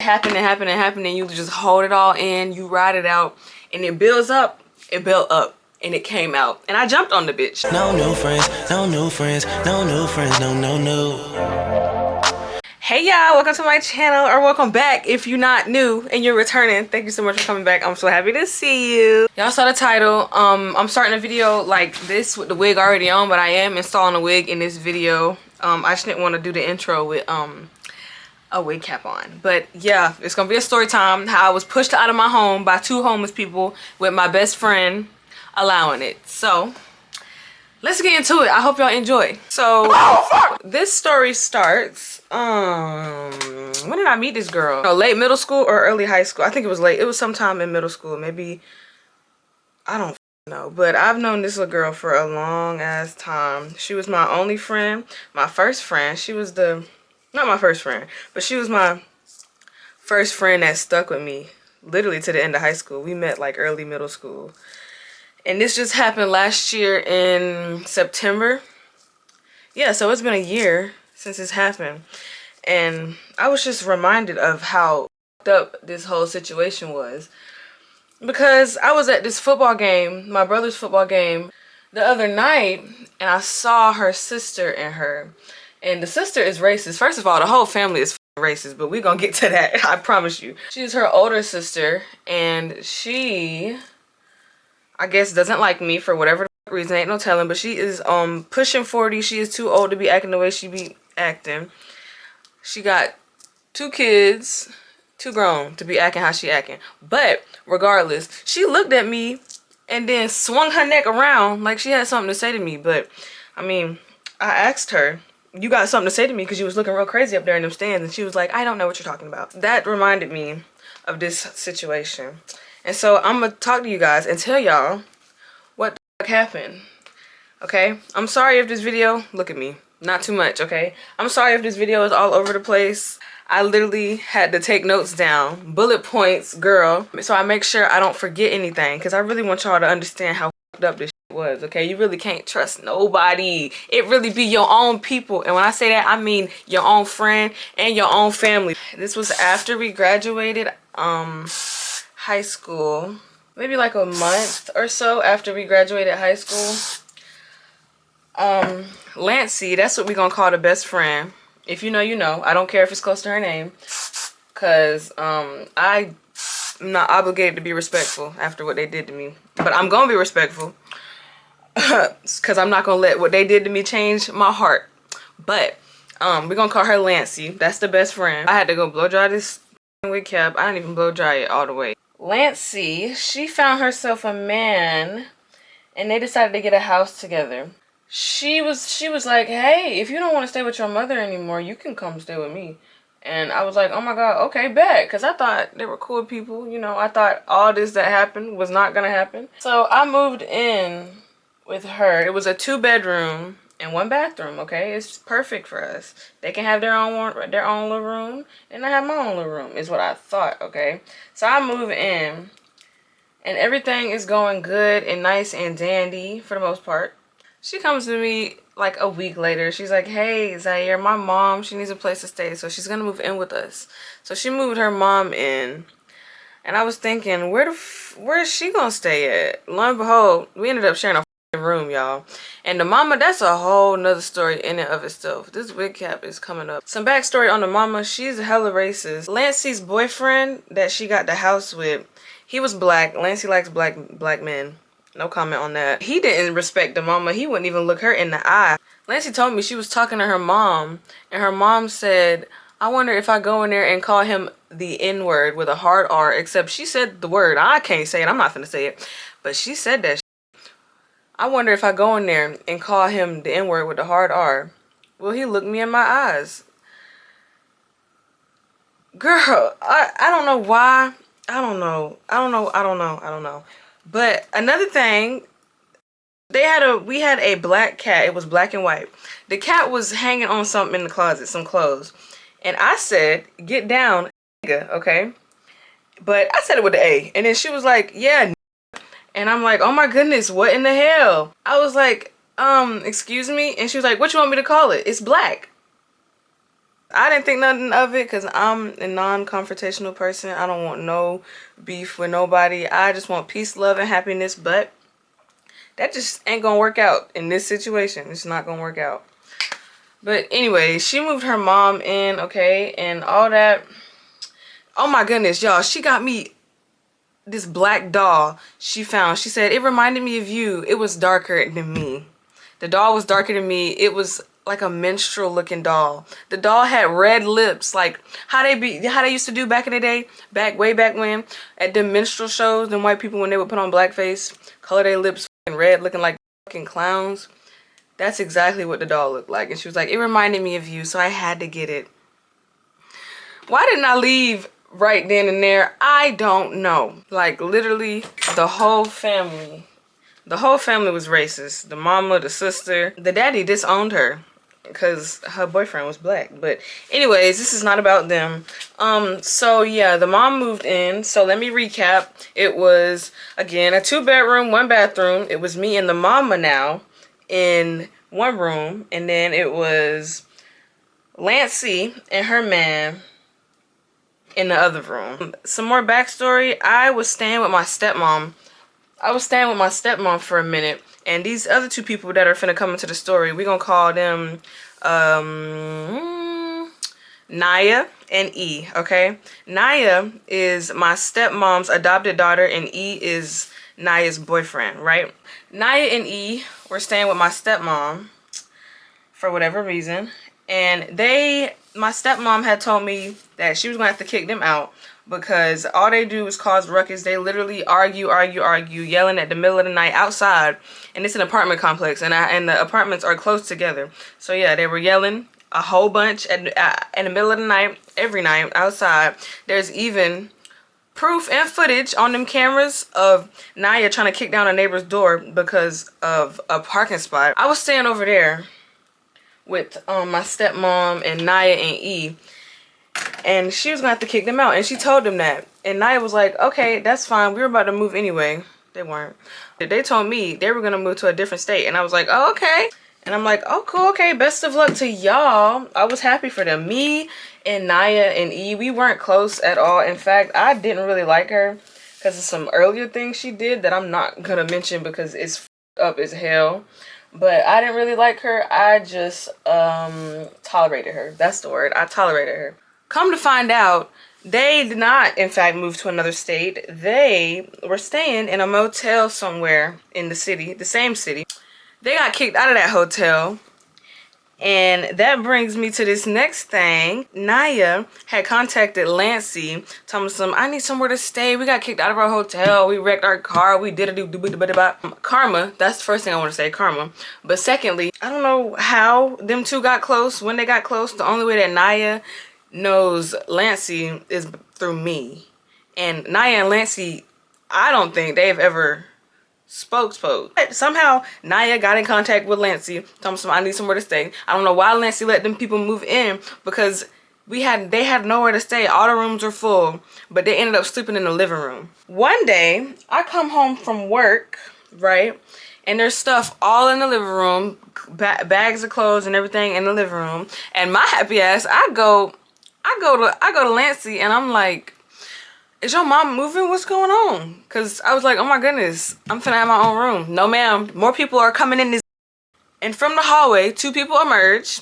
happen and happen and happen, and you just hold it all in, you ride it out, and it builds up. It built up. And it came out, and I jumped on the bitch. No new friends, no new friends, no new friends, no. Hey y'all, welcome to my channel, or welcome back if you're not new and you're returning. Thank you so much for coming back. I'm so happy to see you. Y'all saw the title. I'm starting a video like this with the wig already on, but I am installing a wig in this video. I just didn't want to do the intro with a wig cap on. But yeah, it's gonna be a story time. How I was pushed out of my home by 2 homeless people with my best friend allowing it. So let's get into it. I hope y'all enjoy. So this story starts when did I meet this girl? Oh, late middle school or early high school. I think it was late. It was sometime in middle school, maybe. I don't know, but I've known this little girl for a long ass time. She was my only friend, my first friend. She was not my first friend, but she was my first friend that stuck with me literally to the end of high school. We met like early middle school. And this just happened last year in September. Yeah, so it's been a year since this happened. And I was just reminded of how fucked up this whole situation was. Because I was at this football game, my brother's football game, the other night, and I saw her sister and her. And the sister is racist. First of all, the whole family is racist, but we're gonna get to that, I promise you. She's her older sister, and she, I guess, doesn't like me for whatever reason, ain't no telling, but she is pushing 40. She is too old to be acting the way she be acting. She got 2 kids, too grown to be acting how she acting. But regardless, she looked at me and then swung her neck around like she had something to say to me. But I mean, I asked her, you got something to say to me, because you was looking real crazy up there in them stands, and she was like, I don't know what you're talking about. That reminded me of this situation. And so I'm going to talk to you guys and tell y'all what the fuck happened, okay? I'm sorry if this video, look at me, not too much, okay? I'm sorry if this video is all over the place. I literally had to take notes down, bullet points, girl, so I make sure I don't forget anything, because I really want y'all to understand how fucked up this shit was, okay? You really can't trust nobody. It really be your own people, and when I say that, I mean your own friend and your own family. This was after we graduated, high school, maybe like a month or so after we graduated high school. Lancey, that's what we're gonna call the best friend. If you know, you know. I don't care if it's close to her name, because I'm not obligated to be respectful after what they did to me, but I'm gonna be respectful because I'm not gonna let what they did to me change my heart. But we're gonna call her Lancey. That's the best friend. I had to go blow dry this wig cap. I didn't even blow dry it all the way. Lancey, she found herself a man, and they decided to get a house together. She was like, hey, if you don't want to stay with your mother anymore, you can come stay with me. And I was like, oh my god, okay, bet. Because I thought they were cool people, you know. I thought all this that happened was not gonna happen. So I moved in with her. It was a 2-bedroom and 1 bathroom, okay? It's perfect for us. They can have their own little room, and I have my own little room, is what I thought, okay? So I move in, and everything is going good and nice and dandy for the most part. She comes to me like a week later. She's like, hey, Zaire, my mom, she needs a place to stay, so she's gonna move in with us. So she moved her mom in, and I was thinking, where is she gonna stay at? Lo and behold, we ended up sharing a room, y'all. And the mama, that's a whole nother story in and of itself. This wig cap is coming up. Some backstory on the mama. She's hella racist. Lancey's boyfriend that she got the house with, he was black. Lancey likes black men. No comment on that. He didn't respect the mama. He wouldn't even look her in the eye. Lancey told me she was talking to her mom, and her mom said, I wonder if I go in there and call him the N-word with a hard R, except she said the word. I can't say it. I'm not finna say it. But she said that. I wonder if I go in there and call him the N-word with a hard R, will he look me in my eyes? Girl, I don't know why. I don't know. But another thing, we had a black cat. It was black and white. The cat was hanging on something in the closet, some clothes. And I said, get down, nigga, okay? But I said it with the A. And then she was like, yeah, and I'm like, oh my goodness, what in the hell? I was like, excuse me? And she was like, what you want me to call it? It's black. I didn't think nothing of it because I'm a non-confrontational person. I don't want no beef with nobody. I just want peace, love, and happiness. But that just ain't gonna work out in this situation. It's not gonna work out. But anyway, she moved her mom in, okay, and all that. Oh my goodness, y'all. She got me this black doll she found. She said, it reminded me of you. It was darker than me. The doll was darker than me. It was like a minstrel looking doll. The doll had red lips, like how they used to do back in the day, way back when, at the minstrel shows, them white people when they would put on blackface, color their lips fucking red, looking like fucking clowns. That's exactly what the doll looked like. And she was like, it reminded me of you, so I had to get it. Why didn't I leave right then and there? I don't know. Like literally the whole family was racist. The mama, the sister, the daddy disowned her because her boyfriend was black. But anyways, this is not about them. So yeah, the mom moved in. So let me recap. It was, again, a 2-bedroom, 1 bathroom. It was me and the mama now in one room. And then it was Lancey and her man in the other room. Some more backstory. I was staying with my stepmom for a minute, and these other 2 people that are finna come into the story, we gonna call them Naya and E, okay? Naya is my stepmom's adopted daughter, and E is Naya's boyfriend, right? Naya and E were staying with my stepmom for whatever reason, and my stepmom had told me that she was gonna have to kick them out because all they do is cause ruckus. They literally argue, yelling at the middle of the night outside. And it's an apartment complex, and the apartments are close together. So yeah, they were yelling a whole bunch in the middle of the night, every night outside. There's even proof and footage on them cameras of Naya trying to kick down a neighbor's door because of a parking spot. I was staying over there with my stepmom and Naya and E. And she was gonna have to kick them out, and she told them that. And Naya was like, okay, that's fine. We were about to move anyway. They weren't. They told me they were gonna move to a different state, and I was like, oh, okay. And I'm like, oh, cool, okay, best of luck to y'all. I was happy for them. Me and Naya and E, we weren't close at all. In fact, I didn't really like her because of some earlier things she did that I'm not gonna mention because it's up as hell. But I didn't really like her. I just tolerated her. That's the word. I tolerated her. Come to find out, they did not, in fact, move to another state. They were staying in a motel somewhere in the city, the same city. They got kicked out of that hotel. And that brings me to this next thing. Naya had contacted Lancey, telling him, I need somewhere to stay. We got kicked out of our hotel. We wrecked our car. We did karma. That's the first thing I want to say, karma. But secondly, I don't know how them 2 got close, when they got close. The only way that Naya knows Lancey is through me. And Naya and Lancey, I don't think they've ever spoke. But somehow Naya got in contact with Lancey, told him I need somewhere to stay. I don't know why Lancey let them people move in because they had nowhere to stay. All the rooms were full, but they ended up sleeping in the living room. One day I come home from work, right? And there's stuff all in the living room, bags of clothes and everything in the living room. And my happy ass, I go to Lancey and I'm like, is your mom moving? What's going on? Because I was like, oh my goodness, I'm finna have my own room. No ma'am, more people are coming in this. And from the hallway, 2 people emerge.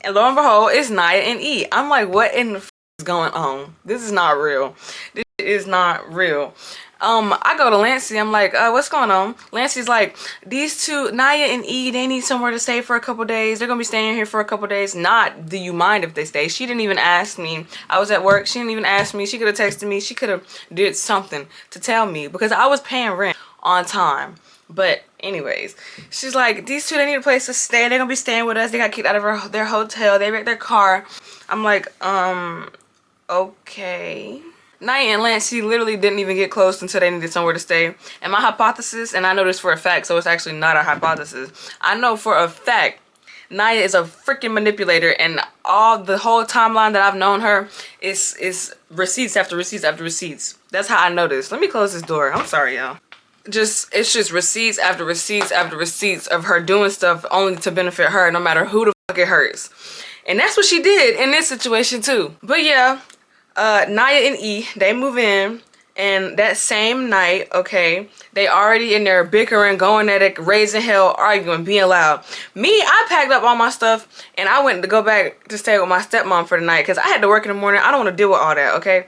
And lo and behold, it's Naya and E. I'm like, what in the is going on? This is not real. This is not real. I go to Lancey. I'm like, what's going on? Lancey's like, these 2, Naya and E, they need somewhere to stay for a couple days. They're gonna be staying here for a couple days. Not, do you mind if they stay? She didn't even ask me. I was at work. She didn't even ask me. She could have texted me. She could have did something to tell me because I was paying rent on time. But anyways, she's like, these 2, they need a place to stay. They're gonna be staying with us. They got kicked out of their hotel. They wrecked their car. I'm like, okay. Naya and Lancey literally didn't even get close until they needed somewhere to stay. And my hypothesis, and I know this for a fact, so it's actually not a hypothesis. I know for a fact Naya is a freaking manipulator, and the whole timeline that I've known her is receipts after receipts after receipts. That's how I know this. Let me close this door. I'm sorry, y'all. It's just receipts after receipts after receipts of her doing stuff only to benefit her, no matter who the fuck it hurts. And that's what she did in this situation too. But yeah, Naya and E, they move in. And that same night, okay, they already in there bickering, going at it, raising hell, arguing, being loud. Me, I packed up all my stuff and I went to go back to stay with my stepmom for the night because I had to work in the morning. I don't want to deal with all that, okay?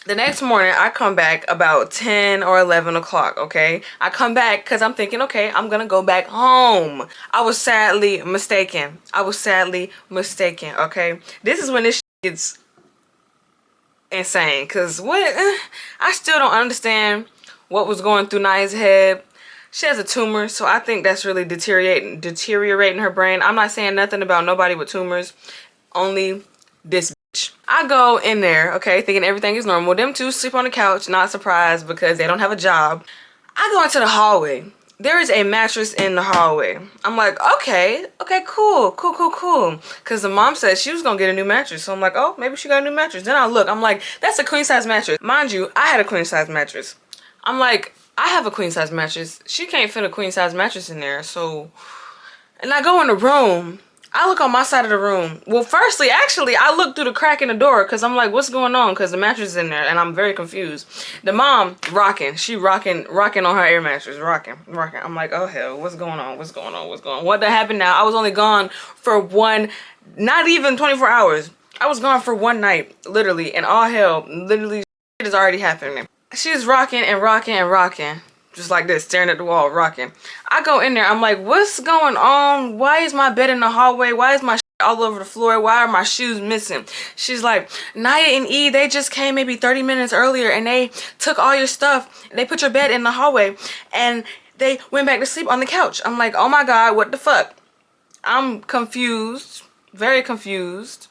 The next morning, I come back about 10 or 11 o'clock, okay? I come back because I'm thinking, okay, I'm going to go back home. I was sadly mistaken. Okay? This is when this gets insane, because I still don't understand what was going through Naya's head. She has a tumor, so I think that's really deteriorating her brain. I'm not saying nothing about nobody with tumors, only this bitch. I go in there, okay, thinking everything is normal. Them two sleep on the couch, not surprised because they don't have a job. I go into the hallway. There is a mattress in the hallway. I'm like, okay, cool. Because the mom said she was going to get a new mattress. So I'm like, oh, maybe she got a new mattress. Then I look, I'm like, that's a queen size mattress. Mind you, I had a queen size mattress. I'm like, I have a queen size mattress. She can't fit a queen size mattress in there. So, and I go in the room. I look on my side of the room. Well, firstly, actually, I look through the crack in the door because I'm like, what's going on? Because the mattress is in there and I'm very confused. The mom rocking. She rocking on her air mattress. Rocking. I'm like, oh hell, what's going on? What that happened now? I was only gone for not even 24 hours. I was gone for one night, literally, and all hell, literally, shit is already happening. She's rocking. Just like this, staring at the wall, rocking. I go in there, I'm like, what's going on? Why is my bed in the hallway? Why is my shit all over the floor? Why are my shoes missing? She's like, Naya and E, they just came maybe 30 minutes earlier and they took all your stuff. They put your bed in the hallway and they went back to sleep on the couch. I'm like, oh my God, what the fuck? I'm confused, very confused.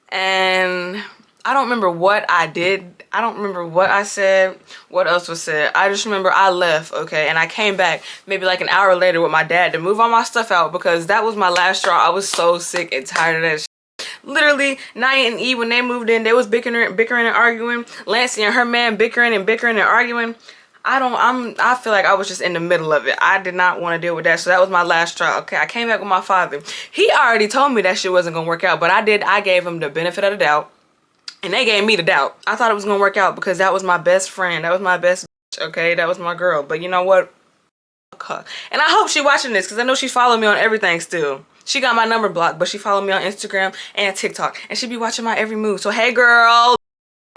And I don't remember what I did. I don't remember what I said, what else was said. I just remember I left, okay, and I came back maybe like an hour later with my dad to move all my stuff out because that was my last straw. I was so sick and tired of that shit. Literally, Naya and E, when they moved in, they was bickering and arguing. Lancey and her man bickering and arguing. I feel like I was just in the middle of it. I did not want to deal with that. So that was my last straw. Okay, I came back with my father. He already told me that shit wasn't going to work out, but I gave him the benefit of the doubt. And they gave me the doubt. I thought it was going to work out because that was my best friend. That was my best bitch, okay? That was my girl. But you know what? Fuck her. And I hope she's watching this because I know she followed me on everything still. She got my number blocked, but she followed me on Instagram and TikTok. And she be watching my every move. So, hey, girl.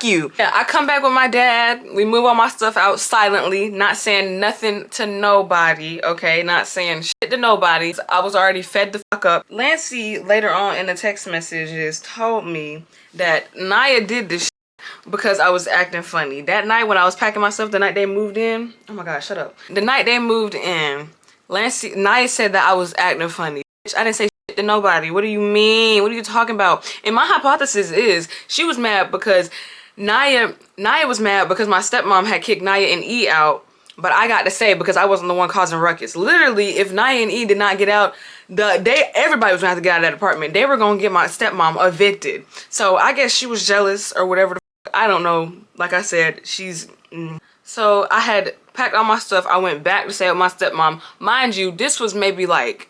You. Yeah, I come back with my dad. We move all my stuff out silently, not saying nothing to nobody, okay? Not saying shit to nobody. I was already fed the fuck up. Lancey later on in the text messages told me that Naya did this shit because I was acting funny. That night when I was packing my stuff, the night they moved in, oh my God, shut up. The night they moved in, Naya said that I was acting funny. I didn't say shit to nobody. What do you mean? What are you talking about? And my hypothesis is she was mad because Naya was mad because my stepmom had kicked Naya and E out, but I got to say because I wasn't the one causing ruckus. Literally, if Naya and E did not get out, everybody was going to have to get out of that apartment. They were going to get my stepmom evicted. So I guess she was jealous or whatever the fuck. I don't know. Like I said, So I had packed all my stuff. I went back to stay with my stepmom. Mind you, this was maybe like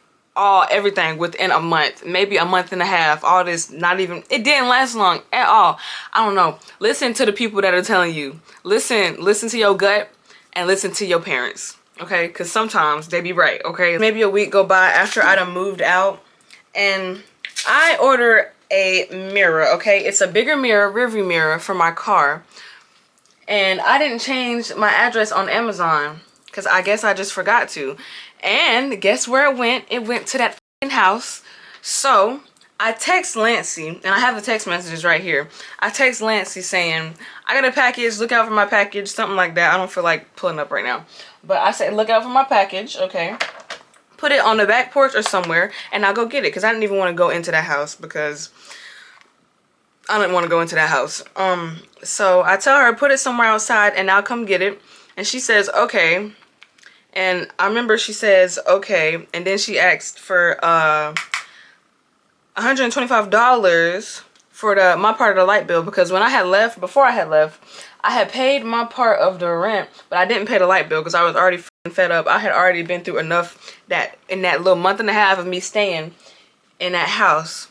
everything within a month, maybe a month and a half. All this, not even, it didn't last long at all. I don't know. Listen to the people that are telling you. Listen to your gut and listen to your parents, okay? Because sometimes they be right, okay? Maybe a week go by after I done moved out and I order a mirror, okay? It's a bigger mirror, rearview mirror for my car. And I didn't change my address on Amazon because I guess I just forgot to. And guess where it went? It went to that f***ing house. So I text Lancey, and I have the text messages right here. I text Lancey saying, I got a package, look out for my package, something like that. I don't feel like pulling up right now. But I said, look out for my package, okay? Put it on the back porch or somewhere, and I'll go get it. Because I didn't even want to go into that house because I didn't want to go into that house. So I tell her, put it somewhere outside, and I'll come get it. And she says, okay. And I remember she says, okay. And then she asked for $125 for my part of the light bill. Because when I had left, before I had left, I had paid my part of the rent. But I didn't pay the light bill because I was already fed up. I had already been through enough that in that little month and a half of me staying. in that house.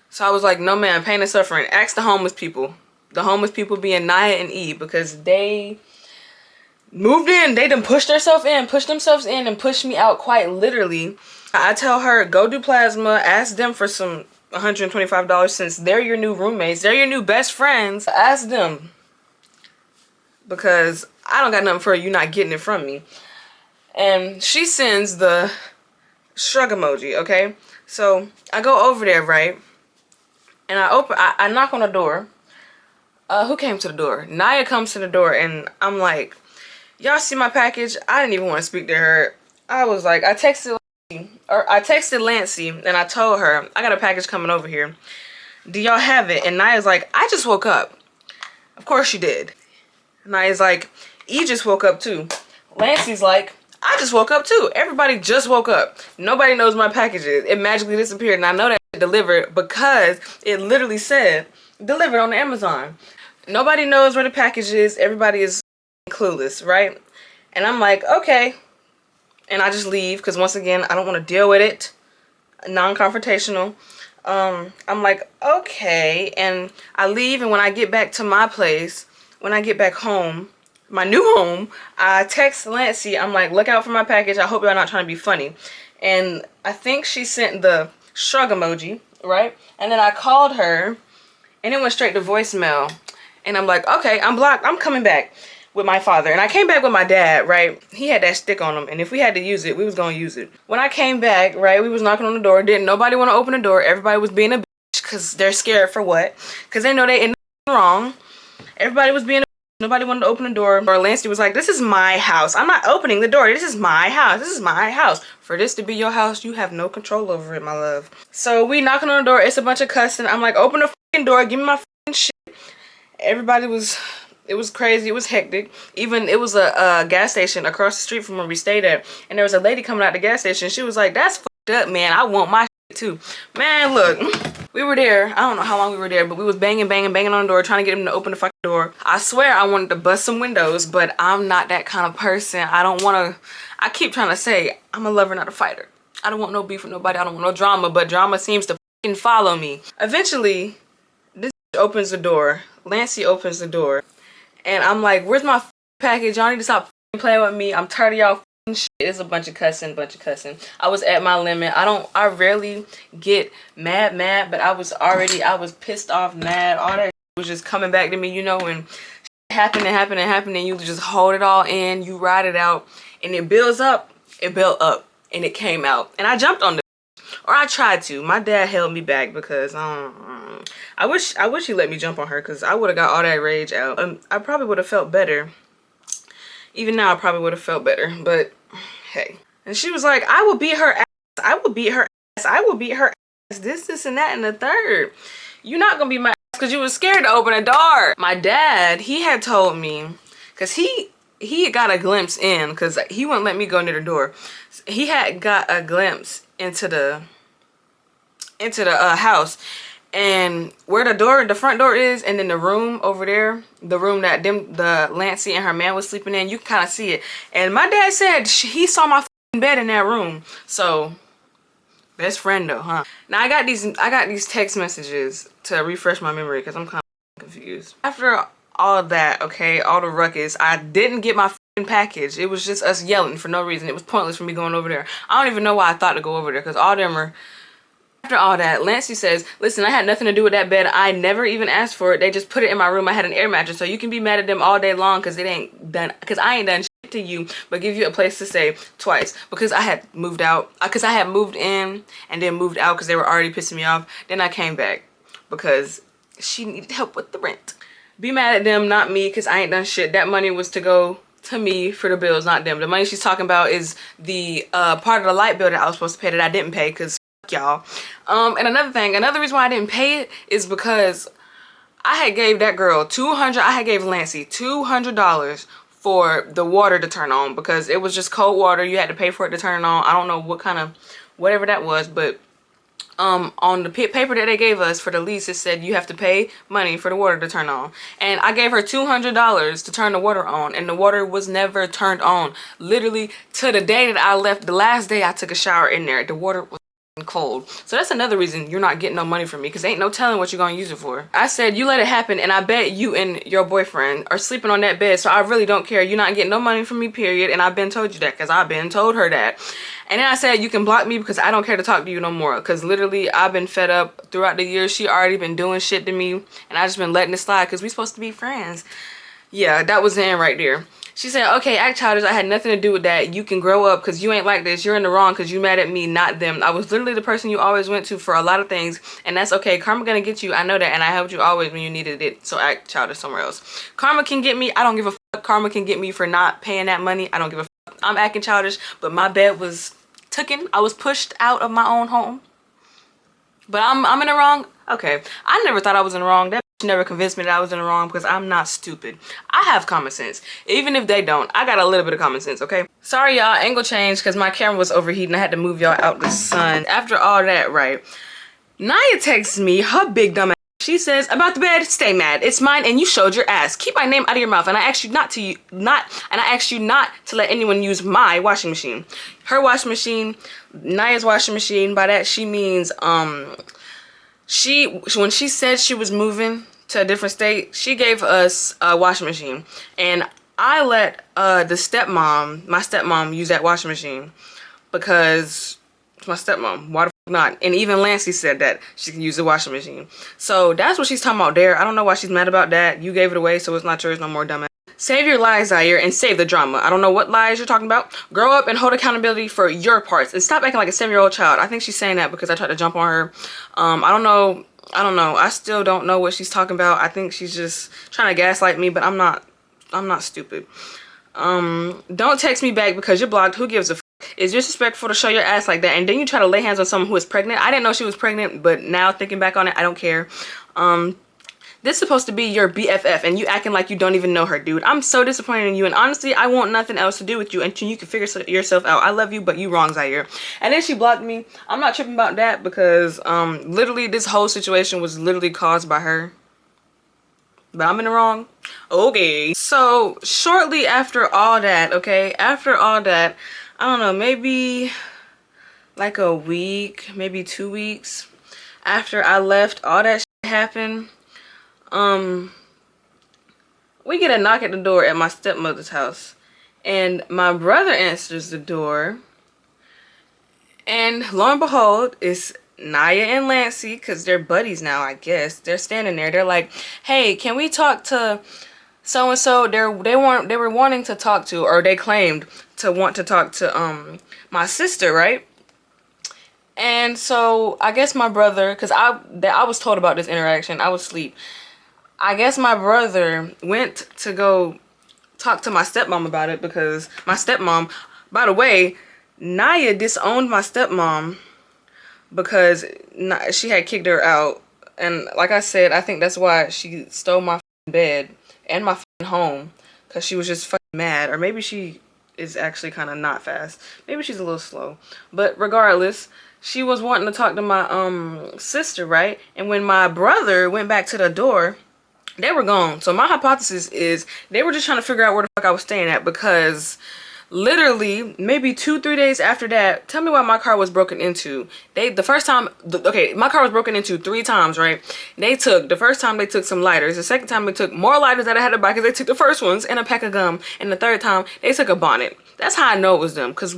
So I was like, no ma'am, pain and suffering. Ask the homeless people. The homeless people being Naya and Eve, because they moved in. They done pushed themselves in and pushed me out quite literally. I tell her, go do plasma. Ask them for some $125 since they're your new roommates. They're your new best friends. Ask them. Because I don't got nothing for you not getting it from me. And she sends the shrug emoji, okay? So I go over there, right? And I knock on the door. Who came to the door? Naya comes to the door, and I'm like, y'all see my package? I didn't even want to speak to her. I was like, I texted Lancey, and I told her, I got a package coming over here. Do y'all have it? And Naya's like, I just woke up. Of course she did. Naya's like, E just woke up too. Lancey's like, I just woke up too. Everybody just woke up. Nobody knows my package is. It magically disappeared, and I know that it delivered because it literally said delivered on Amazon. Nobody knows where the package is. Everybody is clueless, right? And I'm like, okay. And I just leave because once again, I don't want to deal with it. Non-confrontational. I'm like, okay. And I leave, and when I get back to my place, when I get back home, my new home, I text Lancey. I'm like, look out for my package. I hope y'all not trying to be funny. And I think she sent the shrug emoji, right? And then I called her, and it went straight to voicemail. And I'm like, okay, I'm blocked. I'm coming back with my father. And I came back with my dad, right? He had that stick on him, and if we had to use it, we was gonna use it. When I came back, right, we was knocking on the door. Didn't nobody want to open the door. Everybody was being a bitch because they're scared for what? Because they know they ain't nothing wrong. Everybody was being a bitch. Nobody wanted to open the door. Or Lancey was like, this is my house. I'm not opening the door. This is my house. This is my house. For this to be your house, you have no control over it, my love. So we knocking on the door. It's a bunch of cussing. I'm like, open the fucking door. Give me my fucking shit. Everybody was... It was crazy. It was hectic. Even it was a gas station across the street from where we stayed at. And there was a lady coming out the gas station. She was like, that's fucked up, man. I want my shit too. Man, look. We were there. I don't know how long we were there, but we was banging on the door, trying to get him to open the fucking door. I swear I wanted to bust some windows, but I'm not that kind of person. I don't want to... I keep trying to say, I'm a lover, not a fighter. I don't want no beef with nobody. I don't want no drama, but drama seems to fucking follow me. Eventually, this opens the door. Lancey opens the door. And I'm like, where's my package? Y'all need to stop playing with me. I'm tired of y'all shit. It's a bunch of cussing, I was at my limit. I rarely get mad, but I was pissed off, mad. All that was just coming back to me, you know, when happened, and you just hold it all in, you ride it out, and it builds up, and it came out. And I jumped on it. Or I tried to. My dad held me back because I wish he let me jump on her, because I would have got all that rage out. I probably would have felt better. Even now, I probably would have felt better. But hey. And she was like, I will beat her ass. I will beat her ass. I will beat her ass. This, and that, and the third. You're not going to beat my ass because you was scared to open a door. My dad, he had told me, because he got a glimpse in, because he wouldn't let me go near the door. He had got a glimpse into the house, and where the front door is, and then the room over there, the room that the Lancey and her man was sleeping in, you can kind of see it. And my dad said he saw my bed in that room. So best friend though, huh? Now I got these text messages to refresh my memory because I'm kind of confused. After all of that, okay, all the ruckus, I didn't get my package. It was just us yelling for no reason. It was pointless for me going over there. I don't even know why I thought to go over there, because all them are... After all that, Lancey says, listen, I had nothing to do with that bed. I never even asked for it. They just put it in my room. I had an air mattress, so you can be mad at them all day long because I ain't done shit to you but give you a place to stay twice, because I had moved out, because I had moved in and then moved out because they were already pissing me off. Then I came back because she needed help with the rent. Be mad at them, not me, because I ain't done shit. That money was to go to me for the bills, not them. The money she's talking about is the part of the light bill that I was supposed to pay that I didn't pay, because y'all. And another reason why I didn't pay it is because I had gave that girl I had gave Lancey $200 for the water to turn on, because it was just cold water. You had to pay for it to turn it on. I don't know what kind of whatever that was, but on the paper that they gave us for the lease, it said you have to pay money for the water to turn on. And I gave her $200 to turn the water on, and the water was never turned on. Literally to the day that I left, the last day I took a shower in there, the water was cold. So that's another reason you're not getting no money from me, because ain't no telling what you're gonna use it for. I said you let it happen, and I bet you and your boyfriend are sleeping on that bed, so I really don't care. You're not getting no money from me, period. And I've been told you that, because I've been told her that. And then I said you can block me because I don't care to talk to you no more, because literally I've been fed up throughout the years. She already been doing shit to me, and I just been letting it slide because we supposed to be friends. Yeah, that was the end right there. She said, okay, act childish. I had nothing to do with that. You can grow up because you ain't like this. You're in the wrong because you mad at me, not them. I was literally the person you always went to for a lot of things, and that's okay. Karma gonna get you. I know that, and I helped you always when you needed it. So act childish somewhere else. Karma can get me. I don't give a fuck. Karma can get me for not paying that money. I don't give a fuck. I'm acting childish, but my bed was taken. I was pushed out of my own home. But I'm in the wrong. Okay, I never thought I was in the wrong. That never convinced me that I was in the wrong, because I'm not stupid. I have common sense. Even if they don't, I got a little bit of common sense, okay? Sorry, y'all, angle change because my camera was overheating. I had to move y'all out the sun. After all that, right, Naya texts me, her big dumb ass. She says, about the bed, stay mad. It's mine and you showed your ass. Keep my name out of your mouth, and I asked you not to let anyone use my washing machine. Her washing machine, Naya's washing machine. By that she means when she said she was moving to a different state, she gave us a washing machine, and I let my stepmom use that washing machine because it's my stepmom. Why the fuck not? And even Lancey said that she can use the washing machine. So that's what she's talking about there. I don't know why she's mad about that. You gave it away, so it's not yours no more, dumbass. Save your lies, Zaire, and save the drama. I don't know what lies you're talking about. Grow up and hold accountability for your parts, and stop acting like a 7-year-old child. I think she's saying that because I tried to jump on her. I don't know. I still don't know what she's talking about. I think she's just trying to gaslight me, but I'm not stupid. Don't text me back because you're blocked. Who gives a f? It's disrespectful to show your ass like that, and then you try to lay hands on someone who is pregnant. I didn't know she was pregnant, but now thinking back on it, I don't care. This is supposed to be your BFF, and you acting like you don't even know her, dude. I'm so disappointed in you, and honestly, I want nothing else to do with you until you can figure yourself out. I love you, but you wrong, Zaire. And then she blocked me. I'm not tripping about that because literally this whole situation was literally caused by her. But I'm in the wrong. Okay. So shortly after all that, okay, after all that, I don't know, maybe like a week, maybe 2 weeks after I left, all that shit happened. We get a knock at the door at my stepmother's house, and my brother answers the door, and lo and behold, it's Naya and Lancey, because they're buddies now, I guess. They're standing there. They're like, hey, can we talk to so-and-so? They were wanting to talk to, or they claimed to want to talk to my sister, right? And so I guess my brother, because I was told about this interaction, I was asleep. I guess my brother went to go talk to my stepmom about it, because my stepmom, by the way, Naya disowned my stepmom because she had kicked her out. And like I said, I think that's why she stole my bed and my home, because she was just fucking mad. Or maybe she is actually kind of not fast. Maybe she's a little slow. But regardless, she was wanting to talk to my sister, right? And when my brother went back to the door, they were gone. So my hypothesis is they were just trying to figure out where the fuck I was staying at, because literally maybe 2-3 days after that, tell me why my car was broken into. The first time, okay, my car was broken into 3 times, right? The first time they took some lighters. The second time they took more lighters that I had to buy because they took the first ones, and a pack of gum. And the third time they took a bonnet. That's how I know it was them, because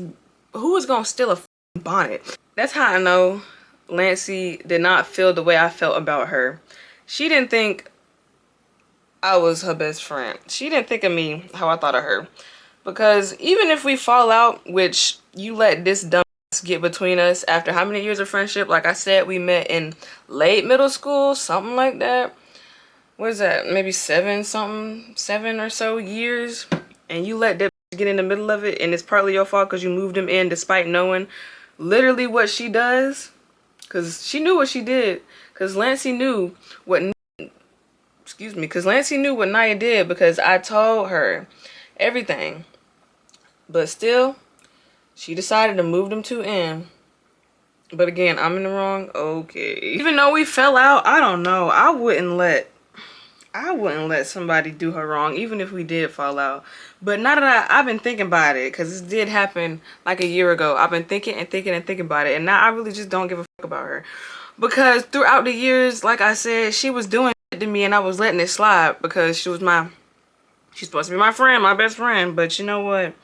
who was gonna steal a bonnet? That's how I know Lancey did not feel the way I felt about her. She didn't think I was her best friend. She didn't think of me how I thought of her. Because even if we fall out, which you let this dumb get between us after how many years of friendship? Like I said, we met in late middle school, something like that. What is that? Maybe 7 or so years. And you let that get in the middle of it, and it's partly your fault because you moved him in despite knowing literally what she does. Because she knew what she did. Because Lancey knew what... Because Lancey knew what Naya did, because I told her everything. But still, she decided to move them 2 in. But again, I'm in the wrong. Okay. Even though we fell out, I don't know. I wouldn't let I wouldn't let somebody do her wrong, even if we did fall out. But now that I've been thinking about it, because this did happen like a year ago. I've been thinking and thinking and thinking about it. And now I really just don't give a fuck about her. Because throughout the years, like I said, she was doing shit to me and I was letting it slide because she's supposed to be my friend, my best friend. But you know what?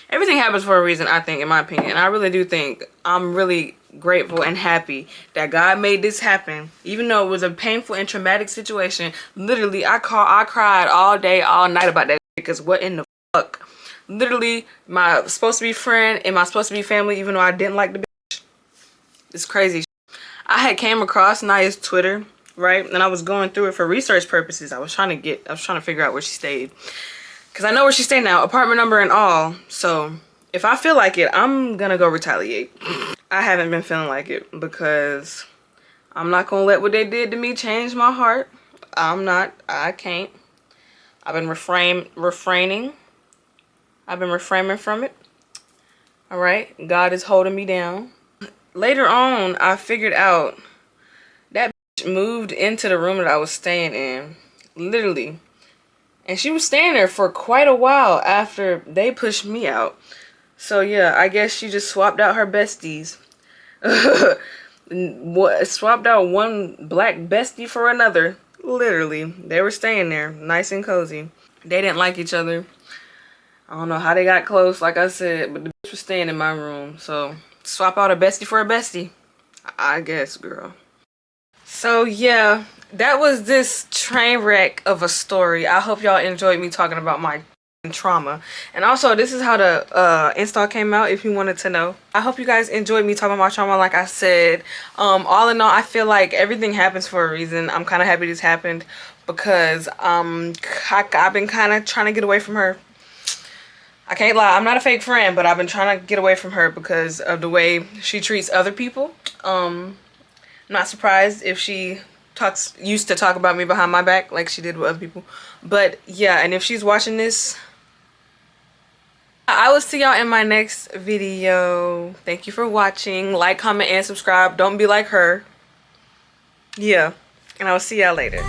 Everything happens for a reason, I think, in my opinion. And I really do think I'm really grateful and happy that God made this happen. Even though it was a painful and traumatic situation, literally, I cried all day, all night about that because what in the fuck? Literally, my supposed to be friend and my supposed to be family, even though I didn't like the bitch. It's crazy. I had came across Naya's Twitter, right? And I was going through it for research purposes. I was trying to figure out where she stayed. Because I know where she stayed now, apartment number and all. So if I feel like it, I'm gonna go retaliate. I haven't been feeling like it because I'm not gonna let what they did to me change my heart. I can't. I've been refraining. I've been refraining from it. All right, God is holding me down. Later on, I figured out that bitch moved into the room that I was staying in, literally. And she was staying there for quite a while after they pushed me out. So yeah, I guess she just swapped out her besties. Swapped out one black bestie for another. Literally. They were staying there, nice and cozy. They didn't like each other. I don't know how they got close, like I said, but the bitch was staying in my room. So swap out a bestie for a bestie, I guess, girl. So yeah, that was this train wreck of a story. I hope y'all enjoyed me talking about my trauma. And also, this is how the install came out, if you wanted to know. I hope you guys enjoyed me talking about my trauma. Like I said, all in all, I feel like everything happens for a reason. I'm kind of happy this happened because I've been kind of trying to get away from her. I can't lie, I'm not a fake friend, but I've been trying to get away from her because of the way she treats other people. I'm not surprised if she used to talk about me behind my back like she did with other people. But yeah, and if she's watching this, I will see y'all in my next video. Thank you for watching. Like, comment, and subscribe. Don't be like her. Yeah, and I will see y'all later.